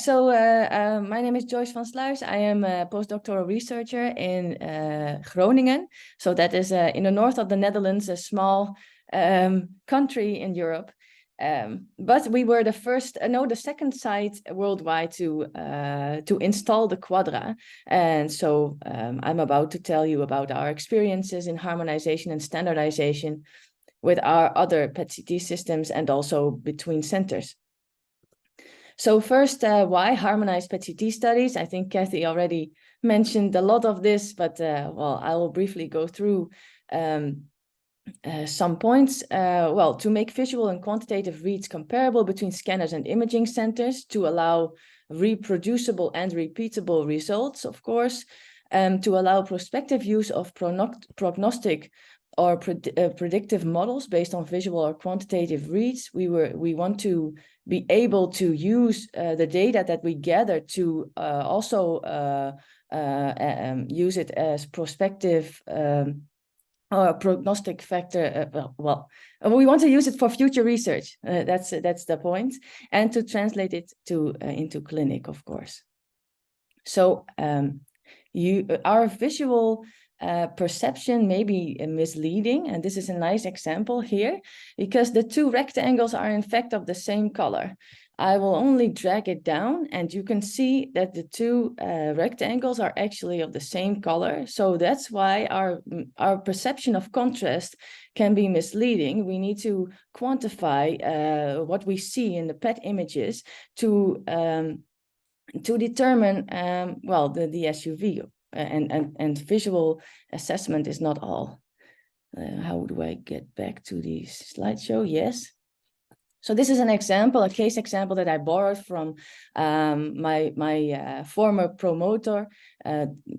My name is Joyce van Sluis. I am a postdoctoral researcher in Groningen. So that is in the north of the Netherlands, a small country in Europe. But we were the second site worldwide to install the Quadra. And so I'm about to tell you about our experiences in harmonization and standardization with our other PET-CT systems and also between centers. So first, why harmonized PET-CT studies? I think Kathy already mentioned a lot of this, but well, I will briefly go through some points. Well, to make visual and quantitative reads comparable between scanners and imaging centers, to allow reproducible and repeatable results, of course, to allow prospective use of prognostic or predictive models based on visual or quantitative reads. We want to be able to use the data that we gather to also use it as prospective or prognostic factor. We want to use it for future research. That's the point, and to translate it into clinic, of course. So our visual perception may be misleading, and this is a nice example here, because the two rectangles are in fact of the same color. I will only drag it down and you can see that the two rectangles are actually of the same color. So that's why our perception of contrast can be misleading. We need to quantify what we see in the PET images to determine well, the SUV. And visual assessment is not all. How do I get back to the slideshow? Yes. So this is an example, a case example that I borrowed from my former promoter,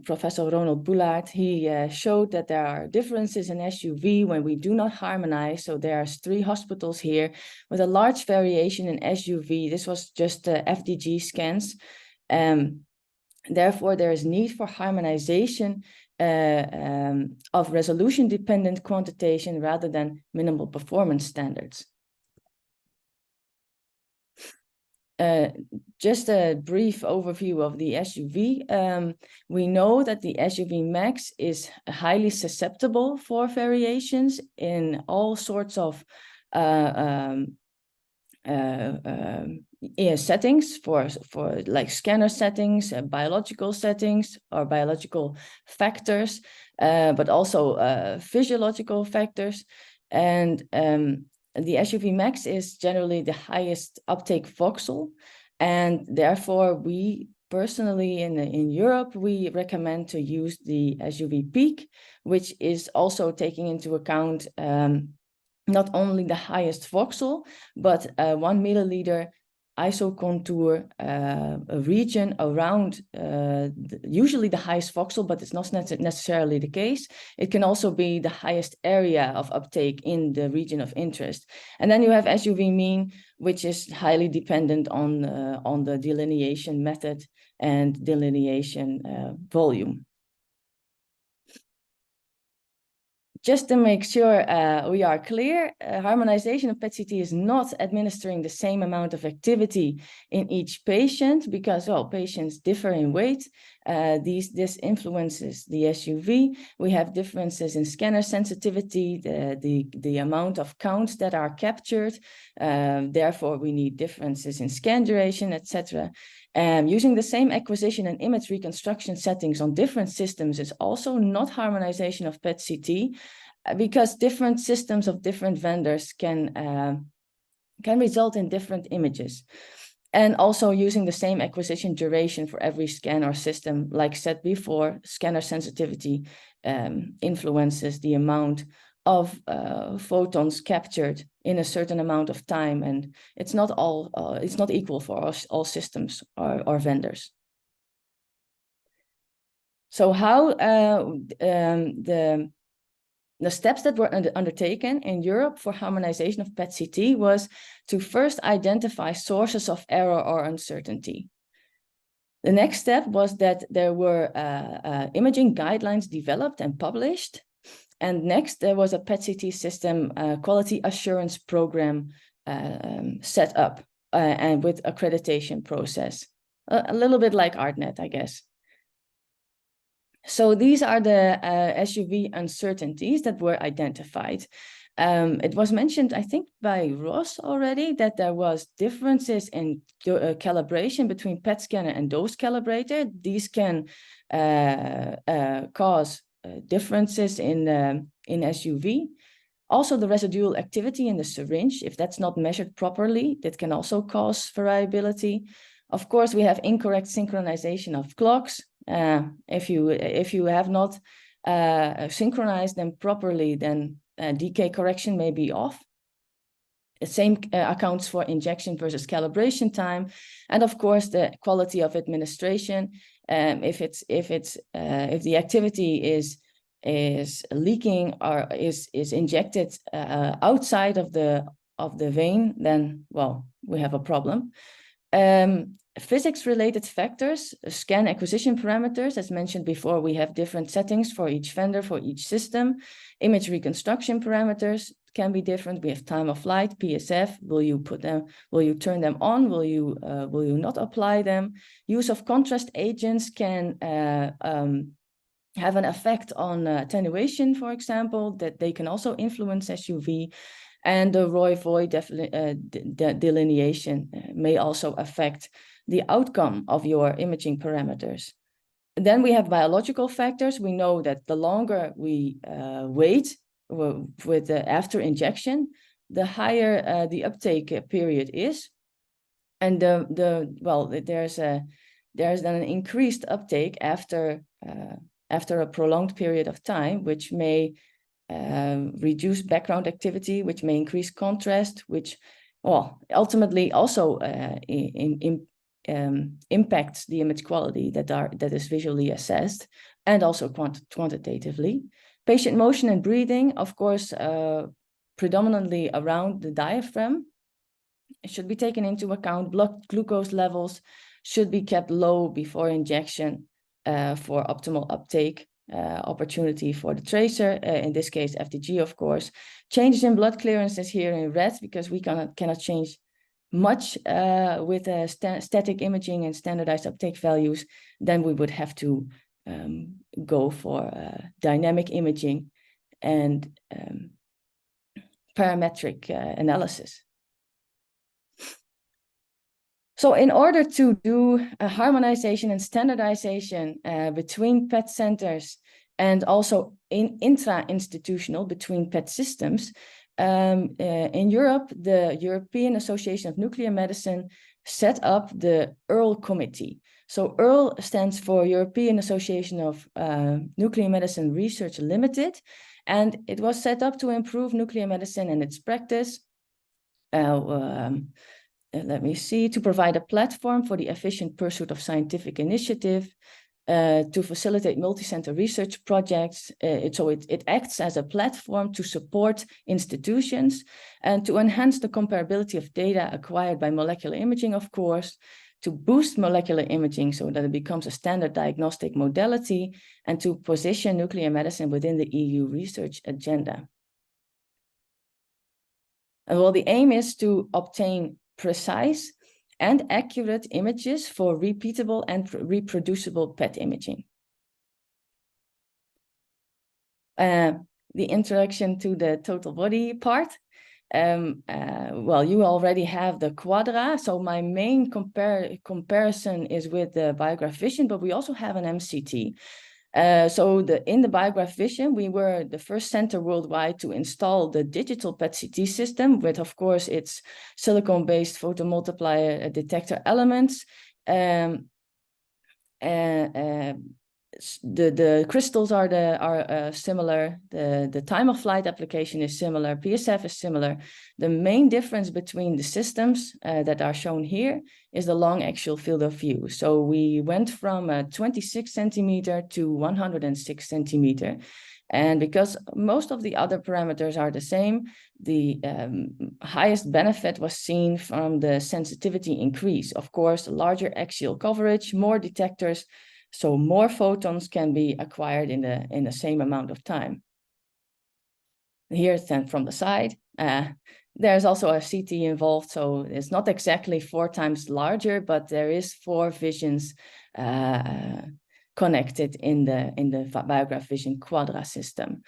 Professor Ronald Boulaert. He showed that there are differences in SUV when we do not harmonize. So there's 3 hospitals here with a large variation in SUV. This was just FDG scans. Therefore, there is need for harmonization of resolution-dependent quantitation rather than minimal performance standards. Just a brief overview of the SUV. We know that the SUV max is highly susceptible for variations in all sorts of settings, for like scanner settings, biological settings or biological factors, but also physiological factors. And the SUV max is generally the highest uptake voxel, and therefore we personally in Europe, we recommend to use the SUV peak, which is also taking into account not only the highest voxel, but 1 milliliter isocontour region around usually the highest voxel, but it's not necessarily the case. It can also be the highest area of uptake in the region of interest. And then you have SUV mean, which is highly dependent on the delineation method and delineation volume. Just to make sure we are clear, harmonization of PET-CT is not administering the same amount of activity in each patient because, well, patients differ in weight. This influences the SUV. We have differences in scanner sensitivity, the amount of counts that are captured. Therefore, we need differences in scan duration, etc. Using the same acquisition and image reconstruction settings on different systems is also not harmonization of PET-CT, because different systems of different vendors can result in different images. And also using the same acquisition duration for every scan or system, like said before, scanner sensitivity influences the amount of photons captured in a certain amount of time, and it's not equal for all systems or vendors. So how the steps that were undertaken in Europe for harmonization of PET-CT was to first identify sources of error or uncertainty. The next step was that there were imaging guidelines developed and published. And next, there was a PET-CT system quality assurance program set up and with accreditation process a little bit like ArtNet, I guess. So these are the SUV uncertainties that were identified. It was mentioned, I think, by Ross already, that there was differences in calibration between PET scanner and dose calibrator. These can cause differences in SUV. Also, the residual activity in the syringe, if that's not measured properly, that can also cause variability. Of course, we have incorrect synchronization of clocks. If you have not synchronized them properly, then decay correction may be off. The same accounts for injection versus calibration time, and of course the quality of administration. If the activity is leaking or is injected outside of the vein, then well, we have a problem. Physics-related factors, scan acquisition parameters, as mentioned before, we have different settings for each vendor, for each system. Image reconstruction parameters can be different. We have time of flight, PSF. Will you turn them on? Will you not apply them? Use of contrast agents can have an effect on attenuation, for example, that they can also influence SUV. And the Roy-Voigt delineation may also affect the outcome of your imaging parameters. Then we have biological factors. We know that the longer we wait with after injection, the higher the uptake period is. And there's then an increased uptake after a prolonged period of time, which may reduce background activity, which may increase contrast, which ultimately also impacts the image quality that is visually assessed, and also quantitatively. Patient motion and breathing, of course, predominantly around the diaphragm. It should be taken into account. Blood glucose levels should be kept low before injection for optimal uptake. Opportunity for the tracer, in this case FDG, of course. Changes in blood clearance is here in red, because we cannot change much with static imaging and standardized uptake values. Then we would have to go for dynamic imaging and parametric analysis. So in order to do a harmonization and standardization between PET centers and also intra-institutional between PET systems, in Europe, the European Association of Nuclear Medicine set up the EARL committee. So EARL stands for European Association of Nuclear Medicine Research Limited, and it was set up to improve nuclear medicine and its practice. To provide a platform for the efficient pursuit of scientific initiative, to facilitate multi-center research projects. It acts as a platform to support institutions and to enhance the comparability of data acquired by molecular imaging, of course, to boost molecular imaging so that it becomes a standard diagnostic modality, and to position nuclear medicine within the EU research agenda. And well, the aim is to obtain precise and accurate images for repeatable and reproducible PET imaging. The introduction to the total body part. Well, you already have the quadra, so my main comparison is with the Biograph Vision, but we also have an MCT. In the Biograph Vision, we were the first center worldwide to install the digital PET-CT system with, of course, its silicon-based photomultiplier detector elements. The crystals are similar. The time of flight application is similar. PSF is similar. The main difference between the systems that are shown here is the long axial field of view. So we went from 26 centimeter to 106 centimeter. And because most of the other parameters are the same, the highest benefit was seen from the sensitivity increase. Of course, larger axial coverage, more detectors, so more photons can be acquired in the same amount of time. Here's then from the side. There's also a CT involved, so it's not exactly 4 times larger, but there is 4 visions connected in the Biograph Vision Quadra system.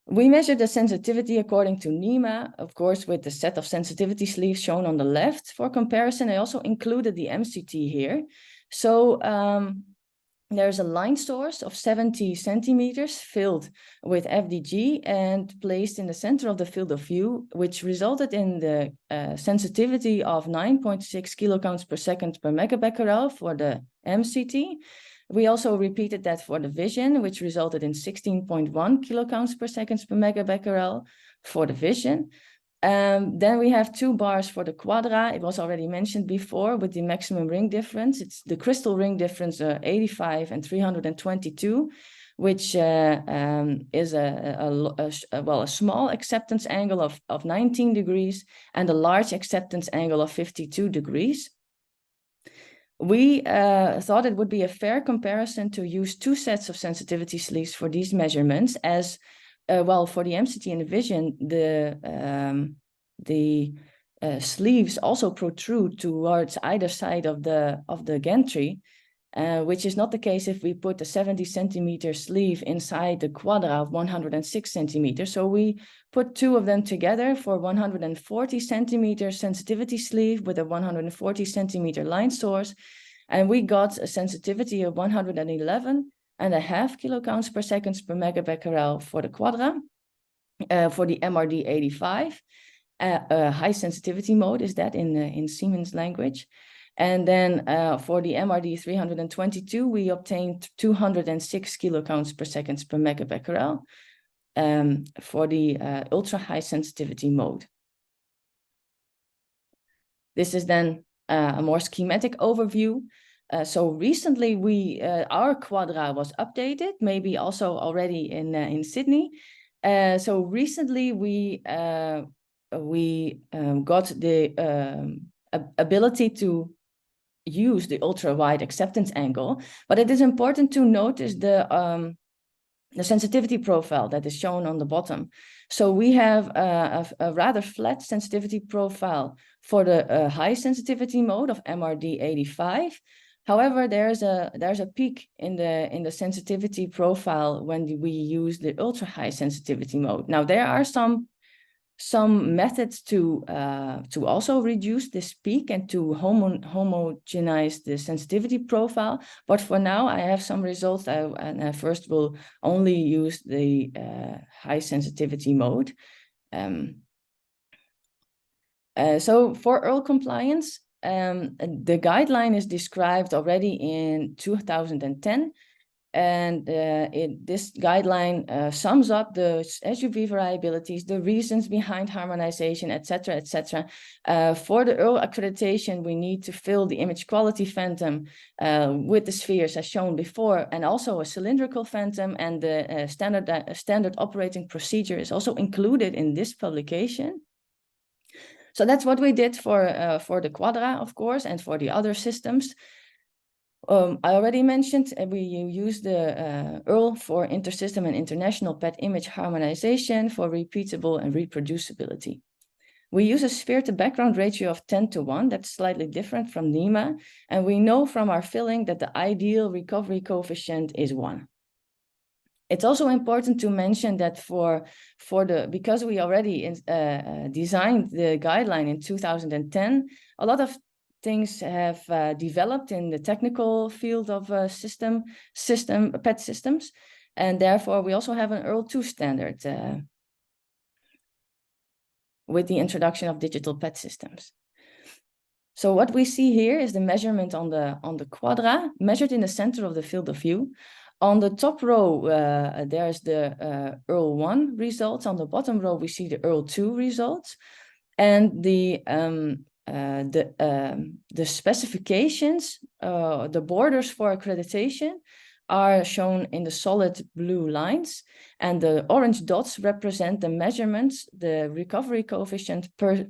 We measured the sensitivity according to NEMA, of course, with the set of sensitivity sleeves shown on the left. For comparison, I also included the MCT here. So there's a line source of 70 centimeters filled with FDG and placed in the center of the field of view, which resulted in the sensitivity of 9.6 kilocounts per second per megabecquerel for the MCT. We also repeated that for the vision, which resulted in 16.1 kilocounts per second per megabecquerel for the vision. Then we have 2 bars for the quadra. It was already mentioned before with the maximum ring difference. It's the crystal ring difference 85 and 322, which is a small acceptance angle of 19 degrees and a large acceptance angle of 52 degrees. We thought it would be a fair comparison to use 2 sets of sensitivity sleeves for these measurements, as well, for the MCT and the vision, the sleeves also protrude towards either side of the gantry, which is not the case if we put a 70 centimeter sleeve inside the quadra of 106 centimeters. So we put 2 of them together for 140 centimeter sensitivity sleeve with a 140 centimeter line source, and we got a sensitivity of 111.5 kilocounts per second per megabecquerel for the quadra. For the MRD 85, high sensitivity mode is that in Siemens language. And then for the MRD 322, we obtained 206 kilocounts per second per megabecquerel for the ultra high sensitivity mode. This is then a more schematic overview. So recently our quadra was updated, maybe also already in Sydney. So recently we got the ability to use the ultra wide acceptance angle, but it is important to notice the sensitivity profile that is shown on the bottom. So we have a rather flat sensitivity profile for the high sensitivity mode of MRD 85. However, there's a peak in the sensitivity profile when we use the ultra high sensitivity mode. Now there are some methods to also reduce this peak and to homogenize the sensitivity profile. But for now, I have some results, and I first will only use the high sensitivity mode. So for EARL compliance, the guideline is described already in 2010. And this guideline sums up the SUV variabilities, the reasons behind harmonization, etc., etc. For the EARL accreditation, we need to fill the image quality phantom with the spheres as shown before, and also a cylindrical phantom, and the standard operating procedure is also included in this publication. So that's what we did for the Quadra, of course, and for the other systems. I already mentioned we use the EARL for intersystem and international PET image harmonization for repeatable and reproducibility. We use a sphere to background ratio of 10:1. That's slightly different from NEMA. And we know from our filling that the ideal recovery coefficient is 1. It's also important to mention that because we already designed the guideline in 2010, a lot of things have developed in the technical field of PET systems, and therefore we also have an EARL 2 standard with the introduction of digital PET systems. So what we see here is the measurement on the Quadra, measured in the center of the field of view. On the top row, there's the EARL 1 results. On the bottom row, we see the EARL 2 results, and the specifications, the borders for accreditation, are shown in the solid blue lines, and the orange dots represent the measurements, the recovery coefficient per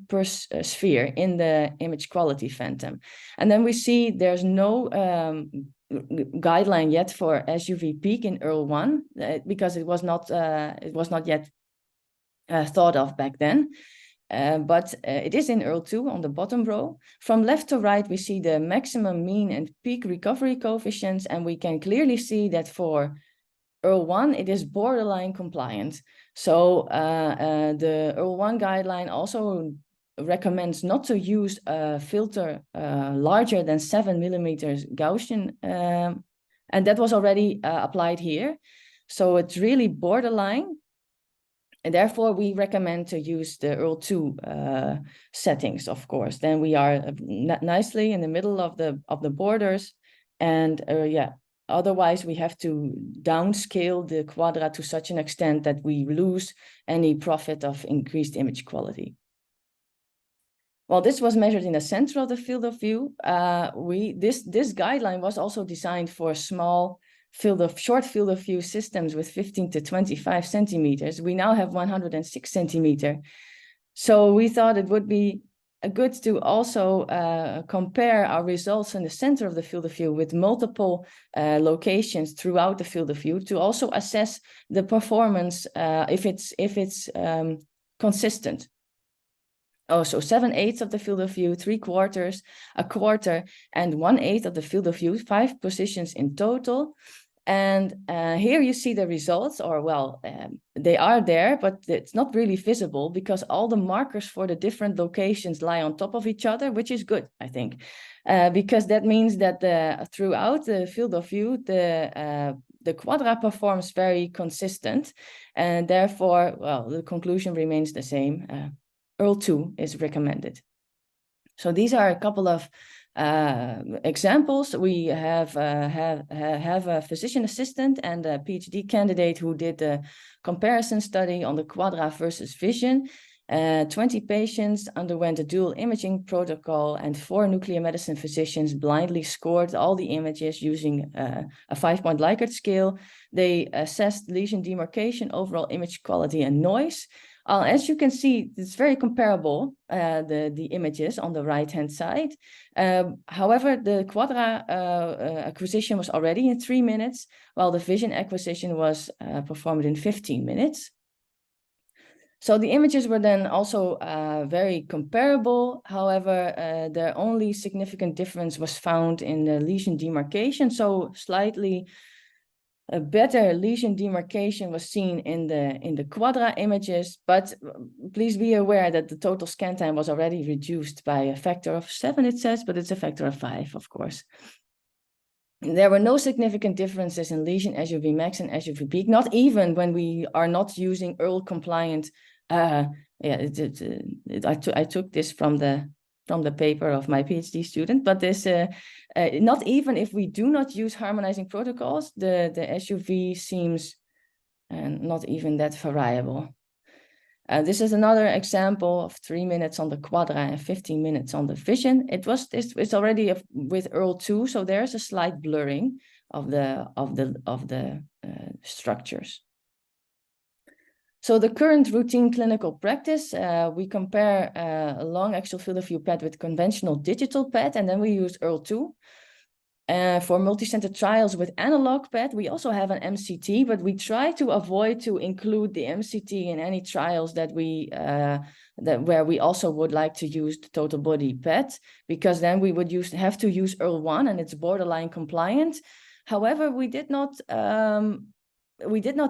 sphere in the image quality phantom. And then we see there's no guideline yet for SUV peak in EARL 1 because it was not yet thought of back then. but it is in EARL 2 on the bottom row. From left to right, we see the maximum, mean, and peak recovery coefficients, and we can clearly see that for EARL 1, it is borderline compliant. So the EARL 1 guideline also recommends not to use a filter larger than 7 millimeters Gaussian, and that was already applied here. So it's really borderline. And therefore, we recommend to use the EARL 2 settings, of course. Then we are nicely in the middle of the borders. And yeah, otherwise we have to downscale the quadra to such an extent that we lose any profit of increased image quality. Well, this was measured in the center of the field of view. This guideline was also designed for small short field of view systems with 15 to 25 centimeters. We now have 106 centimeter. So we thought it would be good to also compare our results in the center of the field of view with multiple locations throughout the field of view to also assess the performance if it's consistent. Oh, so 7/8 of the field of view, 3/4, a quarter, and 1/8 of the field of view, 5 positions in total. And here you see the results, or well, they are there, but it's not really visible because all the markers for the different locations lie on top of each other, which is good, I think, because that means that throughout the field of view, the quadra performs very consistent, and therefore, well, the conclusion remains the same. EARL 2 is recommended. So these are a couple of examples. We have a physician assistant and a PhD candidate who did a comparison study on the quadra versus vision. 20 patients underwent a dual imaging protocol, and 4 nuclear medicine physicians blindly scored all the images using a 5-point Likert scale. They assessed lesion demarcation, overall image quality, and noise. As you can see, it's very comparable, the images on the right-hand side. However, the quadra acquisition was already in 3 minutes, while the vision acquisition was performed in 15 minutes. So the images were then also very comparable. However, the only significant difference was found in the lesion demarcation. So slightly a better lesion demarcation was seen in the quadra images, but please be aware that the total scan time was already reduced by a factor of 7, it says, but it's a factor of 5, of course. There were no significant differences in lesion SUV max and SUV peak, not even when we are not using EARL compliant. I took this from the paper of my PhD student, but this not even if we do not use harmonizing protocols, the SUV seems not even that variable. This is another example of 3 minutes on the quadra and 15 minutes on the vision. It's already with EARL 2, so there's a slight blurring of the structures. So the current routine clinical practice, we compare a long axial field of view PET with conventional digital PET, and then we use EARL 2. For multi-center trials with analog PET, we also have an MCT, but we try to avoid to include the MCT in any trials that where we also would like to use the total body PET, because then we would have to use EARL 1 and it's borderline compliant. However, we did not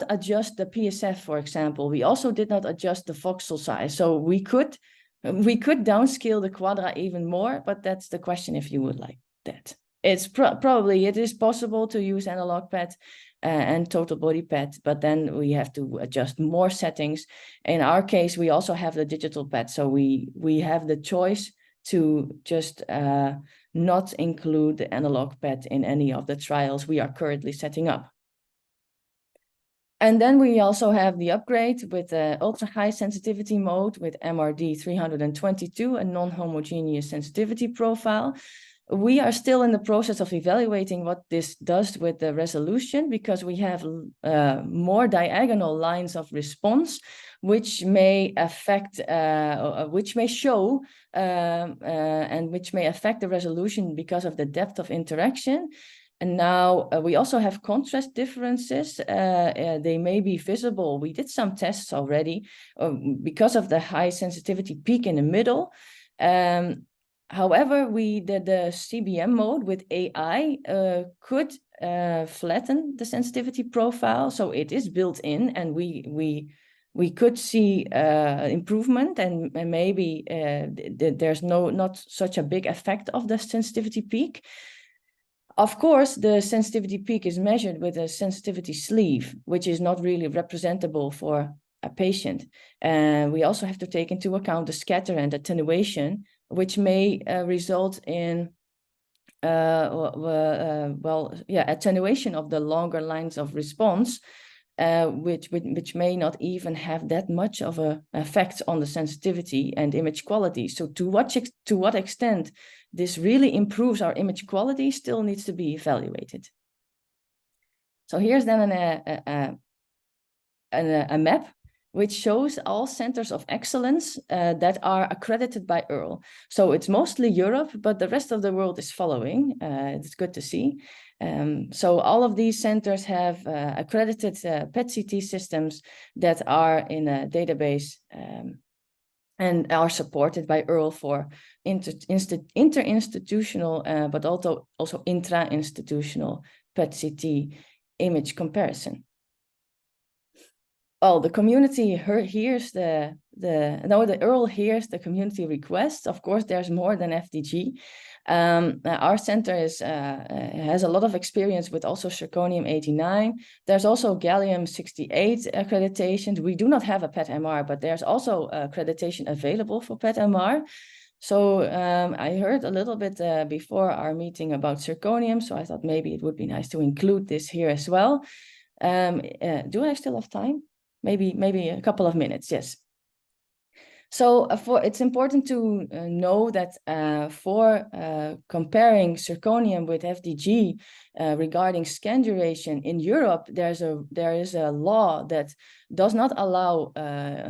adjust the PSF, for example. We also did not adjust the voxel size. So we could downscale the quadra even more, but that's the question if you would like that. It's probably it is possible to use analog PET and total body PET, but then we have to adjust more settings. In our case, we also have the digital PET, so we have the choice to just not include the analog PET in any of the trials we are currently setting up. And then we also have the upgrade with the ultra high sensitivity mode with MRD 322, a non-homogeneous sensitivity profile. We are still in the process of evaluating what this does with the resolution, because we have more diagonal lines of response, which may affect, which may show, and which may affect the resolution because of the depth of interaction. And now we also have contrast differences. They may be visible. We did some tests already because of the high sensitivity peak in the middle. However, we did the CBM mode with AI could flatten the sensitivity profile. So it is built in, and we could see improvement, and maybe there's not such a big effect of the sensitivity peak. Of course, the sensitivity peak is measured with a sensitivity sleeve, which is not really representable for a patient. We also have to take into account the scatter and attenuation, which may result in attenuation of the longer lines of response, which may not even have that much of an effect on the sensitivity and image quality. So to what extent this really improves our image quality still needs to be evaluated. So here's then a map which shows all centers of excellence that are accredited by EARL. So it's mostly Europe, but the rest of the world is following. It's good to see. So all of these centers have accredited PET-CT systems that are in a database and are supported by EARL for inter-institutional, but also intra-institutional PET-CT image comparison. Well, the community hears the EARL hears the community requests. Of course, there's more than FDG. Our center has a lot of experience with also zirconium-89. There's also gallium-68 accreditations. We do not have a PET-MR, but there's also accreditation available for PET-MR. So I heard a little bit before our meeting about zirconium, so I thought maybe it would be nice to include this here as well. Do I still have time? Maybe a couple of minutes, yes. So it's important to know that for comparing zirconium with FDG regarding scan duration in Europe, there is a law that does not allow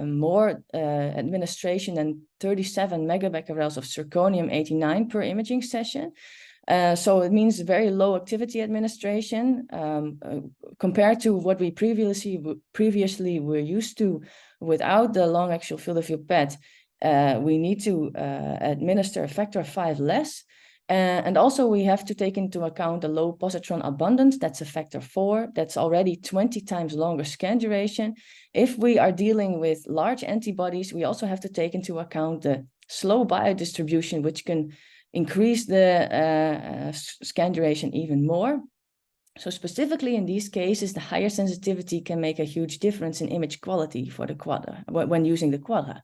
more administration than 37 megabecquerels of zirconium-89 per imaging session. So it means very low activity administration compared to what we previously were used to. Without the long axial field of view PET, we need to administer a factor of 5 less. And also we have to take into account the low positron abundance. That's a factor 4. That's already 20 times longer scan duration. If we are dealing with large antibodies, we also have to take into account the slow biodistribution, which can increase the scan duration even more. So specifically in these cases, the higher sensitivity can make a huge difference in image quality for the Quadra when using the Quadra.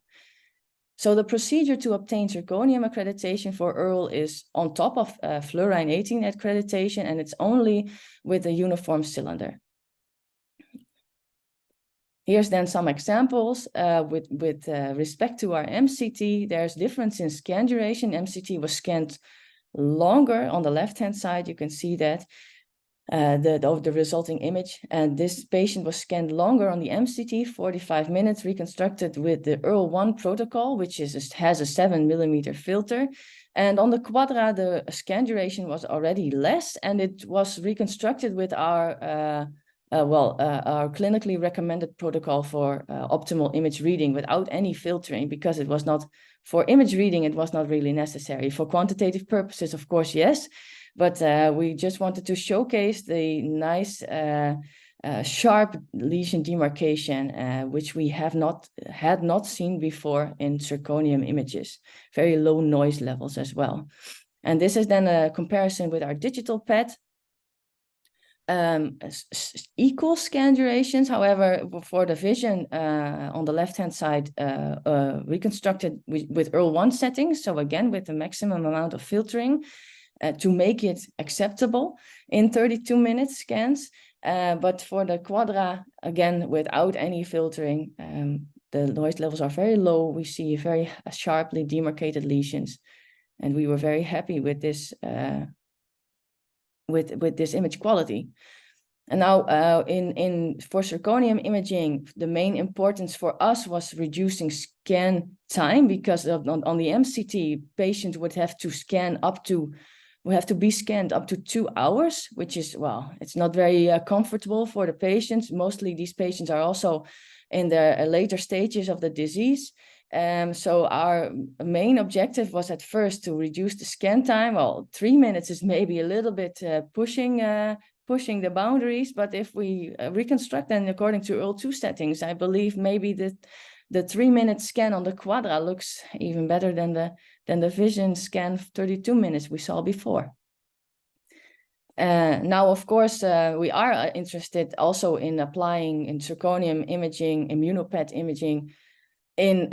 So the procedure to obtain zirconium accreditation for EARL is on top of fluorine 18 accreditation, and it's only with a uniform cylinder. Here's then some examples with respect to our MCT. There's difference in scan duration. MCT was scanned longer on the left-hand side. You can see that the resulting image. And this patient was scanned longer on the MCT, 45 minutes, reconstructed with the EARL 1 protocol, which has a 7mm filter. And on the Quadra, the scan duration was already less, and it was reconstructed with our clinically recommended protocol for optimal image reading without any filtering, because it was not, for image reading, it was not really necessary. For quantitative purposes, of course, yes, but we just wanted to showcase the nice sharp lesion demarcation, which we had not seen before in zirconium images. Very low noise levels as well. And this is then a comparison with our digital PET. Equal scan durations, however, for the vision on the left-hand side, reconstructed with EARL 1 settings. So again, with the maximum amount of filtering to make it acceptable in 32-minute scans. But for the Quadra, again, without any filtering, the noise levels are very low. We see very sharply demarcated lesions, and we were very happy with this with this image quality. And now for zirconium imaging, the main importance for us was reducing scan time, because on the MCT, patients would have to scan up to we have to be scanned up to 2 hours, which is, well, it's not very comfortable for the patients. Mostly these patients are also in the later stages of the disease. So our main objective was at first to reduce the scan time. Well, 3 minutes is maybe a little bit pushing the boundaries, but if we reconstruct then according to EARL 2 settings, I believe maybe the 3-minute scan on the quadra looks even better than the vision scan 32 minutes we saw before. Now, of course, we are interested also in applying in zirconium imaging, immuno-PET imaging in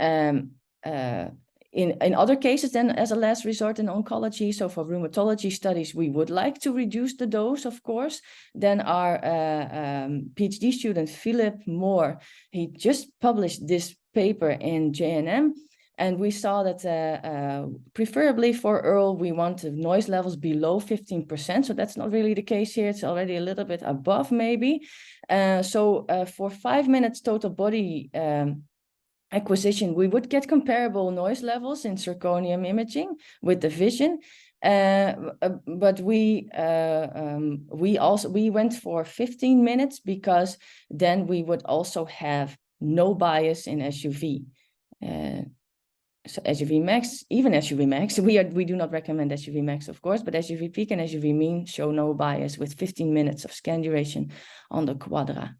other cases then as a last resort in oncology. So for rheumatology studies, we would like to reduce the dose, of course. Then our PhD student, Philip Moore, he just published this paper in JNM. And we saw that preferably for EARL, we want the noise levels below 15%. So that's not really the case here. It's already a little bit above maybe. So for 5 minutes total body acquisition, we would get comparable noise levels in zirconium imaging with the vision. But we went for 15 minutes because then we would also have no bias in SUV. So SUV max, even SUV max, we do not recommend SUV max, of course, but SUV peak and SUV mean show no bias with 15 minutes of scan duration on the quadra.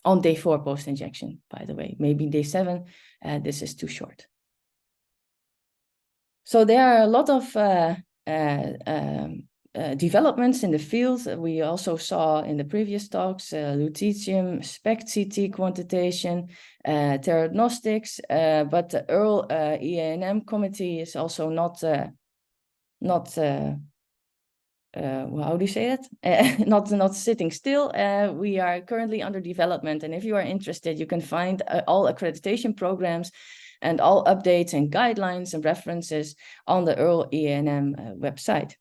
On day 4 post-injection, by the way, maybe day 7, this is too short. So there are a lot of developments in the field. We also saw in the previous talks, lutetium, SPECT CT quantitation, theranostics, but the EARL EANM committee is also not how do you say that? Not sitting still. We are currently under development, and if you are interested, you can find all accreditation programs and all updates and guidelines and references on the EARL EANM website.